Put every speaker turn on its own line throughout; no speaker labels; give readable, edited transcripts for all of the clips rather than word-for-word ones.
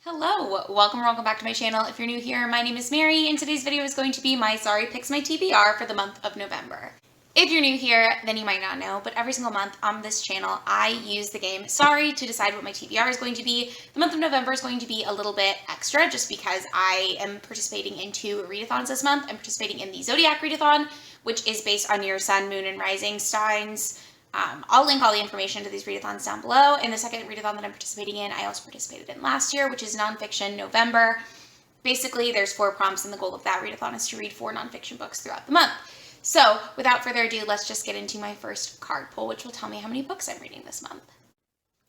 Hello, welcome back to my channel. If you're new here, my name is Mary, and today's video is going to be my Sorry Picks My TBR for the month of November. If you're new here, then you might not know, but every single month on this channel, I use the game Sorry to decide what my TBR is going to be. The month of November is going to be a little bit extra just because I am participating in 2 readathons this month. I'm participating in the Zodiac Readathon, which is based on your sun, moon, and rising signs. I'll link all the information to these readathons down below. And the second readathon that I'm participating in, I also participated in last year, which is Nonfiction November. Basically, there's 4 prompts, and the goal of that readathon is to read 4 nonfiction books throughout the month. So, without further ado, let's just get into my first card pull, which will tell me how many books I'm reading this month.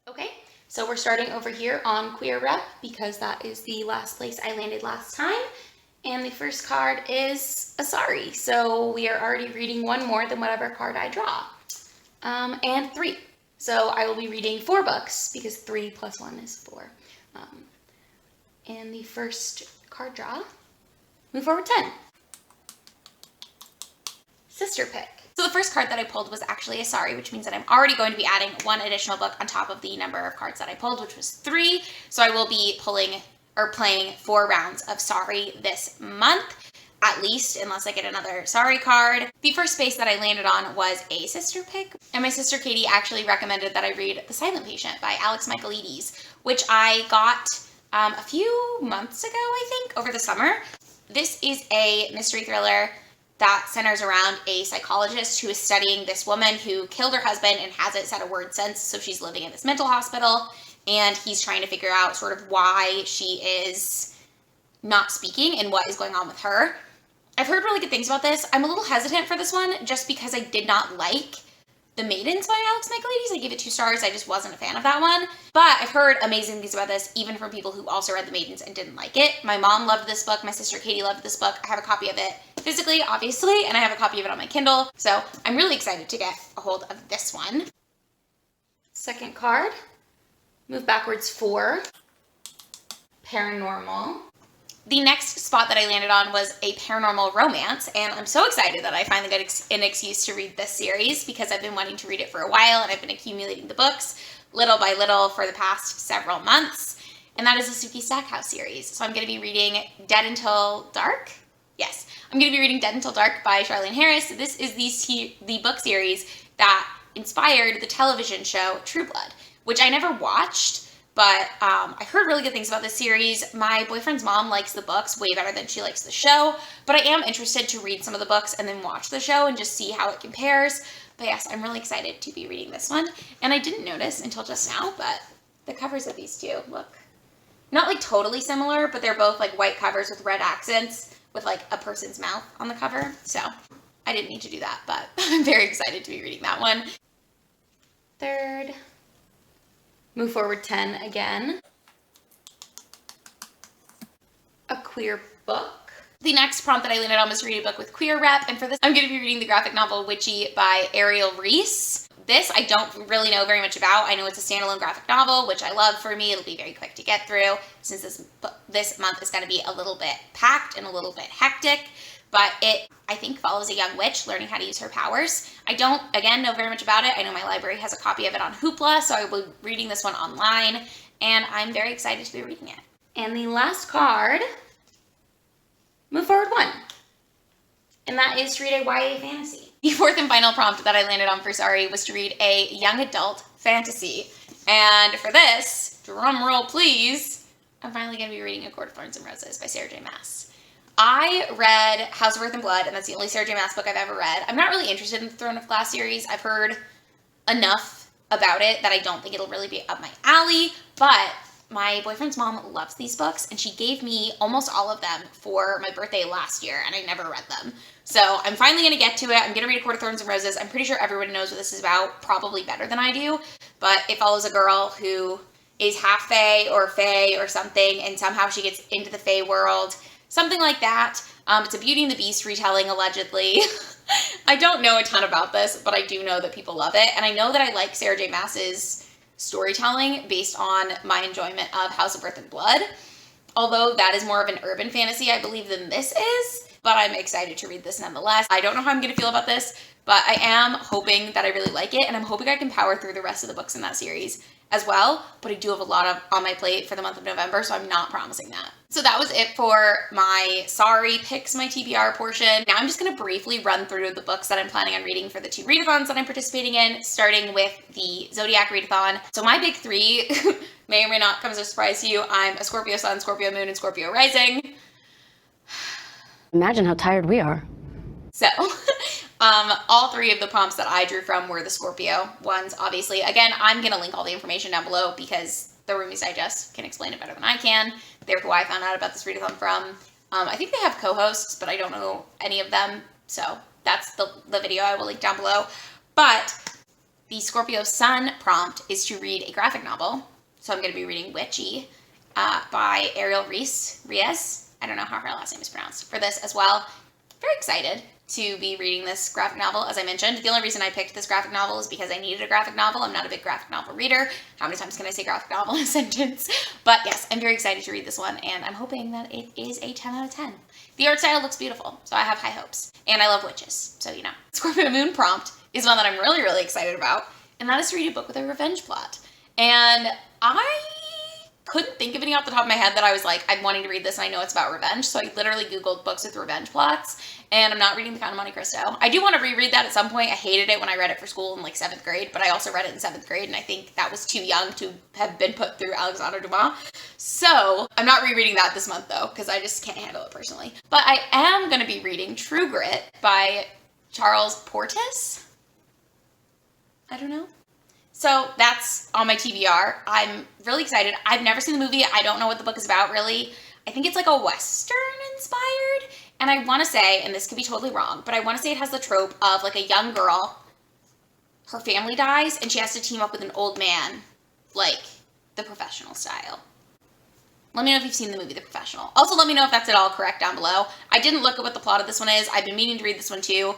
Okay, so we're starting over here on Queer Rep, because that is the last place I landed last time. And the first card is a Sorry, so we are already reading one more than whatever card I draw. And 3. So I will be reading 4 books because 3 plus 1 is 4. And the first card draw, move forward 10. Sister pick. So the first card that I pulled was actually a Sorry, which means that I'm already going to be adding 1 additional book on top of the number of cards that I pulled, which was 3. So I will be playing 4 rounds of Sorry this month. At least, unless I get another Sorry card. The first space that I landed on was a sister pick, and my sister Katie actually recommended that I read The Silent Patient by Alex Michaelides, which I got a few months ago, I think, over the summer. This is a mystery thriller that centers around a psychologist who is studying this woman who killed her husband and hasn't said a word since, so she's living in this mental hospital, and he's trying to figure out sort of why she is not speaking and what is going on with her. I've heard really good things about this. I'm a little hesitant for this one just because I did not like The Maidens by Alex Michaelides. I gave it 2 stars. I just wasn't a fan of that one. But I've heard amazing things about this, even from people who also read The Maidens and didn't like it. My mom loved this book. My sister Katie loved this book. I have a copy of it physically, obviously, and I have a copy of it on my Kindle. So I'm really excited to get a hold of this one. Second card, move backwards 4. Paranormal. The next spot that I landed on was a paranormal romance, and I'm so excited that I finally got an excuse to read this series because I've been wanting to read it for a while, and I've been accumulating the books little by little for the past several months, and that is the Sookie Stackhouse series. So I'm going to be reading Dead Until Dark? Yes, I'm going to be reading Dead Until Dark by Charlaine Harris. This is the book series that inspired the television show True Blood, which I never watched. But I heard really good things about this series. My boyfriend's mom likes the books way better than she likes the show. But I am interested to read some of the books and then watch the show and just see how it compares. But yes, I'm really excited to be reading this one. And I didn't notice until just now, but the covers of these 2 look not like totally similar, but they're both like white covers with red accents with like a person's mouth on the cover. So I didn't need to do that, but I'm very excited to be reading that one. Third. Move forward 10 again. A queer book. The next prompt that I landed on was to read a book with Queer Rep, and for this I'm going to be reading the graphic novel Witchy by Ariel Reese. This I don't really know very much about. I know it's a standalone graphic novel, which I love for me. It'll be very quick to get through since this month is going to be a little bit packed and a little bit hectic. But it, I think, follows a young witch learning how to use her powers. I don't, again, know very much about it. I know my library has a copy of it on Hoopla, so I will be reading this one online, and I'm very excited to be reading it. And the last card, move forward 1. And that is to read a YA fantasy. The 4th and final prompt that I landed on for Sorry was to read a young adult fantasy. And for this, drum roll please, I'm finally going to be reading A Court of Thorns and Roses by Sarah J. Maas. I read House of Earth and Blood, and that's the only Sarah J. Maas book I've ever read. I'm not really interested in the Throne of Glass series. I've heard enough about it that I don't think it'll really be up my alley, but my boyfriend's mom loves these books, and she gave me almost all of them for my birthday last year, and I never read them. So I'm finally going to get to it. I'm going to read A Court of Thorns and Roses. I'm pretty sure everyone knows what this is about, probably better than I do, but it follows a girl who is half fae or something, and somehow she gets into the fae world. Something like that. It's a Beauty and the Beast retelling, allegedly. I don't know a ton about this, but I do know that people love it. And I know that I like Sarah J. Maas's storytelling based on my enjoyment of House of Earth and Blood. Although that is more of an urban fantasy, I believe, than this is. But I'm excited to read this nonetheless. I don't know how I'm going to feel about this, but I am hoping that I really like it. And I'm hoping I can power through the rest of the books in that series as well, but I do have a lot on my plate for the month of November, so I'm not promising that. So that was it for my sorry picks, my TBR portion. Now I'm just gonna briefly run through the books that I'm planning on reading for the 2 readathons that I'm participating in, starting with the Zodiac Readathon. So my big 3 may or may not come as a surprise to you. I'm a Scorpio Sun, Scorpio Moon, and Scorpio Rising.
Imagine how tired we are.
So, all 3 of the prompts that I drew from were the Scorpio ones, obviously. Again, I'm going to link all the information down below because the Roomies Digest can explain it better than I can. They're who I found out about this readathon from. I think they have co-hosts, but I don't know any of them. So that's the video I will link down below. But the Scorpio Sun prompt is to read a graphic novel. So I'm going to be reading Witchy by Ariel Reyes. I don't know how her last name is pronounced for this as well. Very excited to be reading this graphic novel, as I mentioned. The only reason I picked this graphic novel is because I needed a graphic novel. I'm not a big graphic novel reader. How many times can I say graphic novel in a sentence? But yes, I'm very excited to read this one, and I'm hoping that it is a 10 out of 10. The art style looks beautiful, so I have high hopes. And I love witches, so you know. Scorpio Moon prompt is one that I'm really, really excited about, and that is to read a book with a revenge plot. And I couldn't think of any off the top of my head that I was like, I'm wanting to read this and I know it's about revenge. So I literally Googled books with revenge plots, and I'm not reading The Count of Monte Cristo. I do want to reread that at some point. I hated it when I read it for school in like 7th grade, but I also read it in 7th grade, and I think that was too young to have been put through Alexandre Dumas. So I'm not rereading that this month though, because I just can't handle it personally. But I am going to be reading True Grit by Charles Portis. I don't know. So that's on my TBR. I'm really excited. I've never seen the movie. I don't know what the book is about, really. I think it's like a Western inspired. And I want to say, and this could be totally wrong, but I want to say it has the trope of like a young girl, her family dies, and she has to team up with an old man, like The Professional style. Let me know if you've seen the movie The Professional. Also, let me know if that's at all correct down below. I didn't look at what the plot of this one is. I've been meaning to read this one too.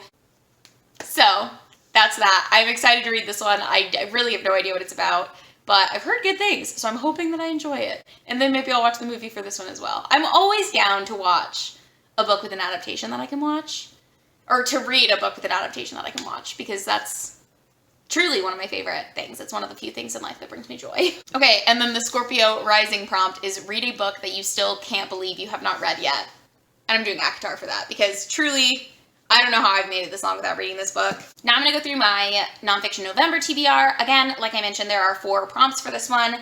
So that's that. I'm excited to read this one. I really have no idea what it's about, but I've heard good things, so I'm hoping that I enjoy it. And then maybe I'll watch the movie for this one as well. I'm always down to watch a book with an adaptation that I can watch, or to read a book with an adaptation that I can watch, because that's truly one of my favorite things. It's one of the few things in life that brings me joy. Okay, and then the Scorpio Rising prompt is read a book that you still can't believe you have not read yet. And I'm doing ACOTAR for that, because truly, I don't know how I've made it this long without reading this book. Now I'm going to go through my Nonfiction November TBR. Again, like I mentioned, there are 4 prompts for this one.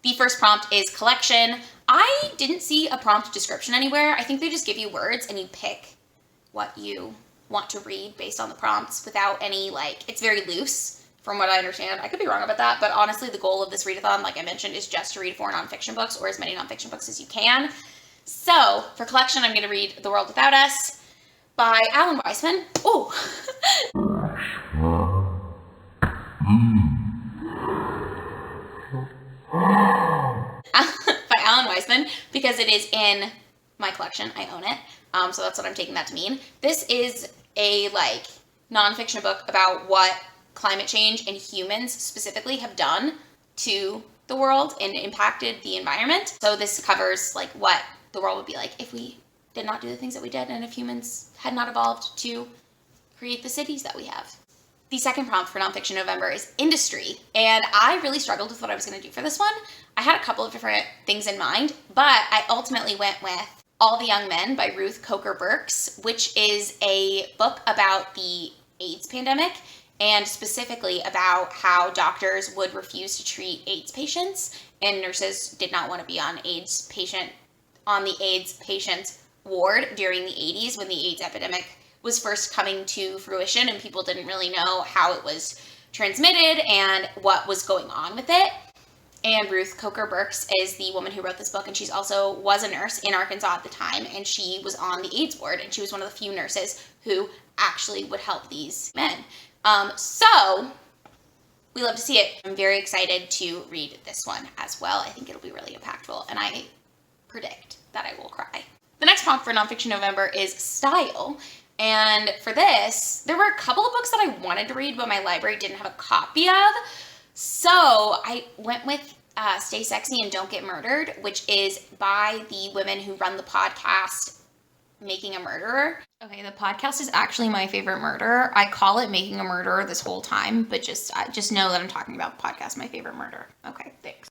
The first prompt is collection. I didn't see a prompt description anywhere. I think they just give you words and you pick what you want to read based on the prompts without any, like, it's very loose from what I understand. I could be wrong about that, but honestly, the goal of this readathon, like I mentioned, is just to read 4 nonfiction books, or as many nonfiction books as you can. So for collection, I'm going to read The World Without Us by Alan Weisman. Oh. By Alan Weisman, because it is in my collection. I own it. So that's what I'm taking that to mean. This is a like nonfiction book about what climate change and humans specifically have done to the world and impacted the environment. So this covers like what the world would be like if we did not do the things that we did, and if humans had not evolved to create the cities that we have. The second prompt for Nonfiction November is industry, and I really struggled with what I was going to do for this one. I had a couple of different things in mind, but I ultimately went with All the Young Men by Ruth Coker Burks, which is a book about the AIDS pandemic, and specifically about how doctors would refuse to treat AIDS patients, and nurses did not want to be on the AIDS patient ward during the 80s when the AIDS epidemic was first coming to fruition, and people didn't really know how it was transmitted and what was going on with it. And Ruth Coker Burks is the woman who wrote this book, and she's also was a nurse in Arkansas at the time, and she was on the AIDS ward, and she was one of the few nurses who actually would help these men. So we love to see it. I'm very excited to read this one as well. I think it'll be really impactful, and I predict that I will cry. The next prompt for Nonfiction November is style. And for this, there were a couple of books that I wanted to read, but my library didn't have a copy of. So I went with Stay Sexy and Don't Get Murdered, which is by the women who run the podcast Making a Murderer. Okay, the podcast is actually My Favorite Murder. I call it Making a Murderer this whole time, but just know that I'm talking about the podcast My Favorite Murder. Okay, thanks.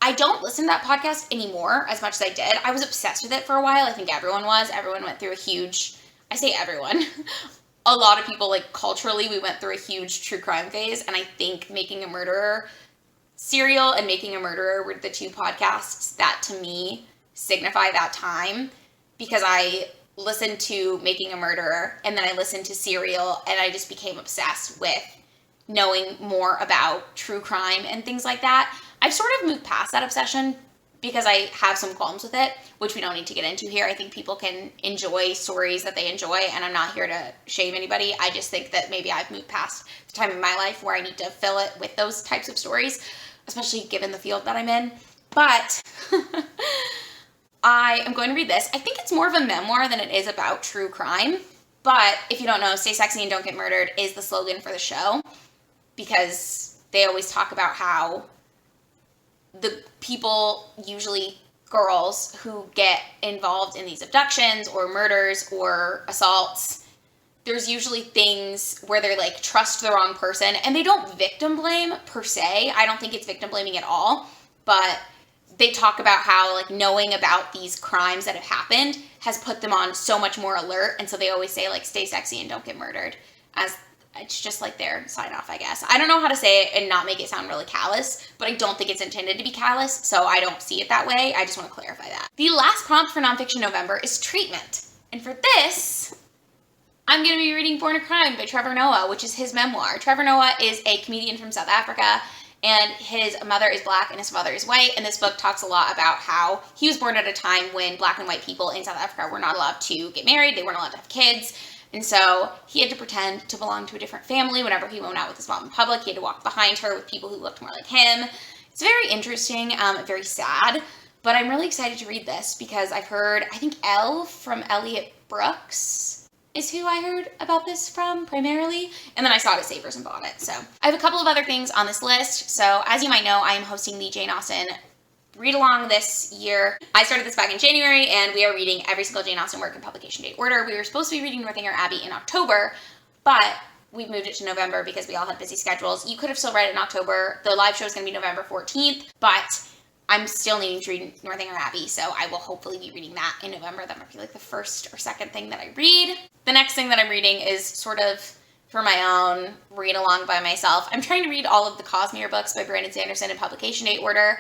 I don't listen to that podcast anymore as much as I did. I was obsessed with it for a while. I think everyone was. Everyone went through a huge, I say everyone, a lot of people, like culturally, we went through a huge true crime phase, and I think Making a Murderer, Serial and Making a Murderer were the two podcasts that to me signify that time, because I listened to Making a Murderer and then I listened to Serial and I just became obsessed with knowing more about true crime and things like that. I've sort of moved past that obsession because I have some qualms with it, which we don't need to get into here. I think people can enjoy stories that they enjoy, and I'm not here to shame anybody. I just think that maybe I've moved past the time in my life where I need to fill it with those types of stories, especially given the field that I'm in. But I am going to read this. I think it's more of a memoir than it is about true crime. But if you don't know, Stay Sexy and Don't Get Murdered is the slogan for the show, because they always talk about how the people, usually girls, who get involved in these abductions or murders or assaults, there's usually things where they're like trust the wrong person, and they don't victim blame per se. I don't think it's victim blaming at all, but they talk about how like knowing about these crimes that have happened has put them on so much more alert, and so they always say like stay sexy and don't get murdered, as it's just like their sign off, I guess. I don't know how to say it and not make it sound really callous, but I don't think it's intended to be callous, so I don't see it that way. I just want to clarify that. The last prompt for Nonfiction November is treatment, and for this, I'm going to be reading Born a Crime by Trevor Noah, which is his memoir. Trevor Noah is a comedian from South Africa, and his mother is black and his father is white, and this book talks a lot about how he was born at a time when black and white people in South Africa were not allowed to get married, they weren't allowed to have kids, and so he had to pretend to belong to a different family. Whenever he went out with his mom in public, he had to walk behind her with people who looked more like him. It's very interesting, very sad, but I'm really excited to read this because I've heard, I think Elle from Elliot Brooks is who I heard about this from primarily, and then I saw it at Savers and bought it. So I have a couple of other things on this list. So as you might know, I am hosting the Jane Austen read along this year. I started this back in January, and we are reading every single Jane Austen work in publication date order. We were supposed to be reading Northanger Abbey in October, but we've moved it to November because we all had busy schedules. You could have still read it in October. The live show is going to be November 14th, but I'm still needing to read Northanger Abbey, so I will hopefully be reading that in November. That might be like the first or second thing that I read. The next thing that I'm reading is sort of for my own read along by myself. I'm trying to read all of the Cosmere books by Brandon Sanderson in publication date order.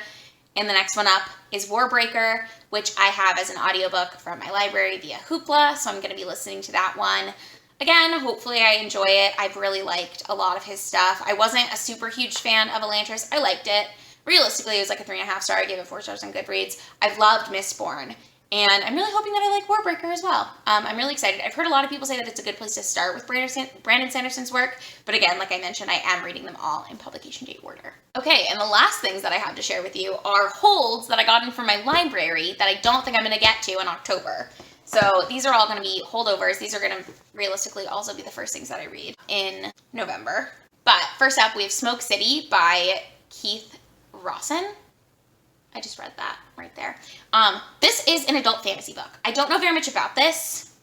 And the next one up is Warbreaker, which I have as an audiobook from my library via Hoopla, so I'm going to be listening to that one. Again, hopefully I enjoy it. I've really liked a lot of his stuff. I wasn't a super huge fan of Elantris. I liked it. Realistically, it was like a 3.5 star. I gave it 4 stars on Goodreads. I've loved Mistborn, and I'm really hoping that I like Warbreaker as well. I'm really excited. I've heard a lot of people say that it's a good place to start with Brandon Sanderson's work, but again, like I mentioned, I am reading them all in publication date order. Okay, and the last things that I have to share with you are holds that I got in from my library that I don't think I'm going to get to in October. So these are all going to be holdovers. These are going to realistically also be the first things that I read in November. But first up, we have Smoke City by Keith Rawson. I just read that right there. This is an adult fantasy book. I don't know very much about this.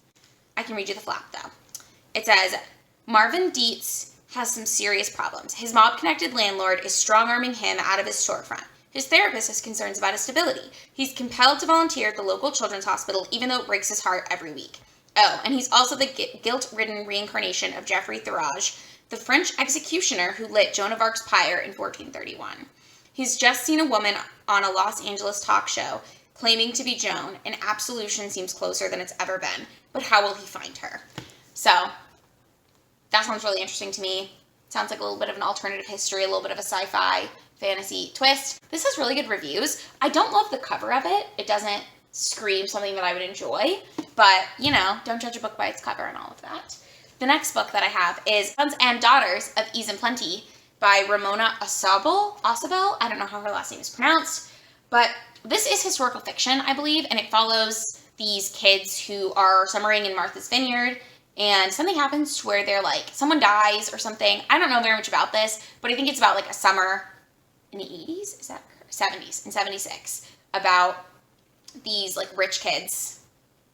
I can read you the flap though. It says, Marvin Dietz has some serious problems. His mob-connected landlord is strong-arming him out of his storefront. His therapist has concerns about his stability. He's compelled to volunteer at the local children's hospital, even though it breaks his heart every week. Oh, and he's also the guilt-ridden reincarnation of Geoffrey Thurage, the French executioner who lit Joan of Arc's pyre in 1431. He's just seen a woman on a Los Angeles talk show claiming to be Joan, and absolution seems closer than it's ever been. But how will he find her? So, that sounds really interesting to me. Sounds like a little bit of an alternative history, a little bit of a sci-fi fantasy twist. This has really good reviews. I don't love the cover of it. It doesn't scream something that I would enjoy, but, you know, don't judge a book by its cover and all of that. The next book that I have is Sons and Daughters of Ease and Plenty by Ramona Asabel. I don't know how her last name is pronounced, but this is historical fiction, I believe, and it follows these kids who are summering in Martha's Vineyard, and something happens where they're like, someone dies or something. I don't know very much about this, but I think it's about like a summer in the 80s, is that 70s, in 76, about these like rich kids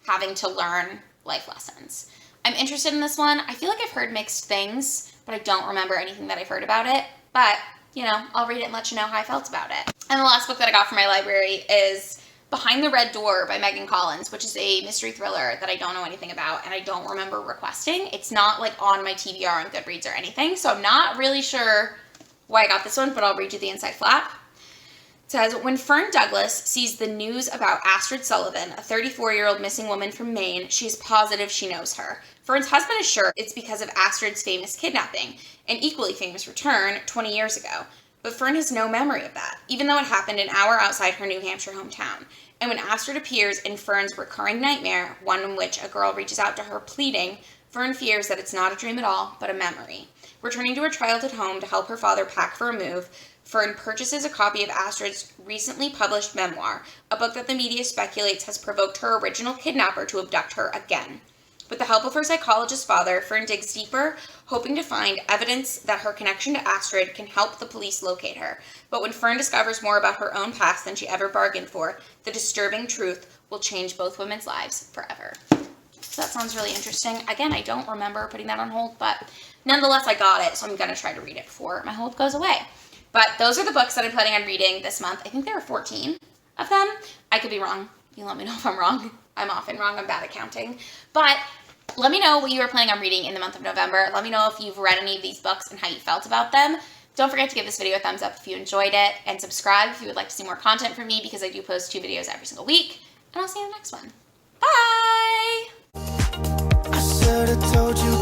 having to learn life lessons. I'm interested in this one. I feel like I've heard mixed things, but I don't remember anything that I've heard about it. But, you know, I'll read it and let you know how I felt about it. And the last book that I got from my library is Behind the Red Door by Megan Collins, which is a mystery thriller that I don't know anything about and I don't remember requesting. It's not like on my TBR on Goodreads or anything, so I'm not really sure why I got this one, but I'll read you the inside flap. It says, when Fern Douglas sees the news about Astrid Sullivan, a 34-year-old missing woman from Maine, she is positive she knows her. Fern's husband is sure it's because of Astrid's famous kidnapping, an equally famous return 20 years ago. But Fern has no memory of that, even though it happened an hour outside her New Hampshire hometown. And when Astrid appears in Fern's recurring nightmare, one in which a girl reaches out to her pleading, Fern fears that it's not a dream at all, but a memory. Returning to her childhood home to help her father pack for a move, Fern purchases a copy of Astrid's recently published memoir, a book that the media speculates has provoked her original kidnapper to abduct her again. With the help of her psychologist father, Fern digs deeper, hoping to find evidence that her connection to Astrid can help the police locate her. But when Fern discovers more about her own past than she ever bargained for, the disturbing truth will change both women's lives forever. So that sounds really interesting. Again, I don't remember putting that on hold, but nonetheless, I got it, so I'm going to try to read it before my hold goes away. But those are the books that I'm planning on reading this month. I think there are 14 of them. I could be wrong. You let me know if I'm wrong. I'm often wrong. I'm bad at counting. But let me know what you are planning on reading in the month of November. Let me know if you've read any of these books and how you felt about them. Don't forget to give this video a thumbs up if you enjoyed it, and subscribe if you would like to see more content from me, because I do post 2 videos every single week. And I'll see you in the next one. Bye!
I should have told you